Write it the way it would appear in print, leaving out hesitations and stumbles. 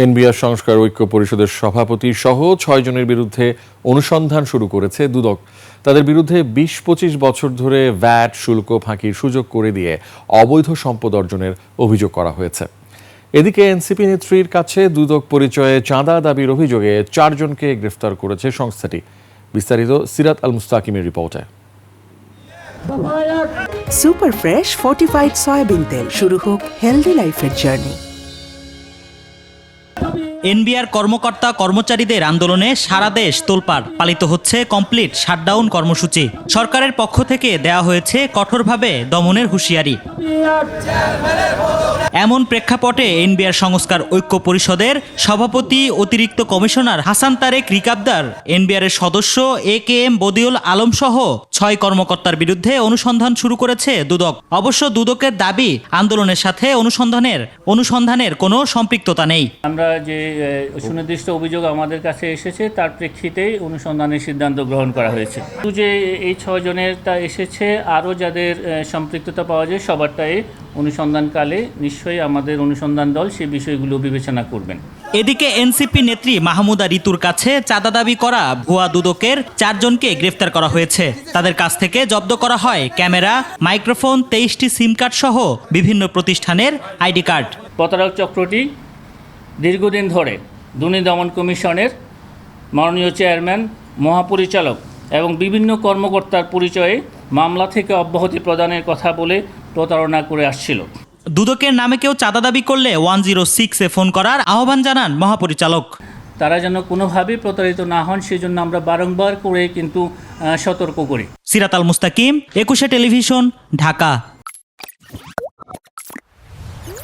NBR সংস্কার ঐক্য পরিষদের সভাপতি সহ ৬ জনের বিরুদ্ধে অনুসন্ধান শুরু করেছে দুদক। তাদের বিরুদ্ধে ২০-২৫ বছর ধরে ভ্যাট শুল্ক ফাঁকির সুযোগ করে দিয়ে অবৈধ সম্পদ অর্জনের অভিযোগ করা হয়েছে। এদিকে এনসিপি নেত্রীর কাছে দুদক পরিচয়ে চাঁদা দাবির অভিযোগে ৪ জনকে গ্রেফতার করেছে সংস্থাটি। বিস্তারিত সিরাত আল মুস্তাকিমের রিপোর্টে। সুপার ফ্রেশ ফর্টিফাইড সয়াবিন তেল, শুরু হোক হেলদি লাইফের জার্নি। এনবিআর কর্মকর্তা কর্মচারীদের আন্দোলনে সারা দেশ তোলপাড়। পালিত হচ্ছে কমপ্লিট শাটডাউন কর্মসূচি। সরকারের পক্ষ থেকে দেয়া হয়েছে কঠোরভাবে দমনের হুঁশিয়ারি। এমন প্রেক্ষাপটে এনবিআর সংস্কার ঐক্য পরিষদের সভাপতি অতিরিক্ত কমিশনার হাসান তারেক রিকাবদার, এনবিআরের সদস্য AKM বদিউল আলম সহ ৬ কর্মকর্তার বিরুদ্ধে অনুসন্ধান শুরু করেছে দুদক। অবশ্য দুদকের দাবি, আন্দোলনের সাথে অনুসন্ধানের কোনো সম্পৃক্ততা নেই। আমরা যে সুনির্দিষ্ট অভিযোগ আমাদের কাছে এসেছে তার প্রেক্ষিতেই অনুসন্ধানের সিদ্ধান্ত গ্রহণ করা হয়েছে। যে এই ৬ জনের তা এসেছে, আরও যাদের সম্পৃক্ততা পাওয়া যায় সবারটাই অনুসন্ধানকালে নিশ্চয়ই আমাদের অনুসন্ধান দল সেই বিষয়গুলো বিবেচনা করবেন। এদিকে এনসিপি নেত্রী মাহমুদা ঋতুর কাছে চাঁদা দাবি করা ভুয়া দুদকের ৪ জনকে গ্রেফতার করা হয়েছে। তাদের কাছ থেকে জব্দ করা হয় ক্যামেরা, মাইক্রোফোন, ২৩টি সিম কার্ড সহ বিভিন্ন প্রতিষ্ঠানের আইডি কার্ড। প্রতারক চক্রটি দীর্ঘদিন ধরে দুর্নীতি দমন কমিশনের মাননীয় চেয়ারম্যান, মহাপরিচালক এবং বিভিন্ন কর্মকর্তার পরিচয়ে মামলা থেকে অব্যাহতি প্রদানের কথা বলে প্রতারণা করে আসছিল। দুদকের নামে কেউ চাঁদা দাবি করলে 106-এ ফোন করার আহ্বান জানান মহাপরিচালক। তারা যেন কোনোভাবেই প্রতারিত না হন সেজন্য আমরা বারংবার করে কিন্তু সতর্ক করি। সিরাত আল মুস্তাকিম, ২১ টেলিভিশন, ঢাকা।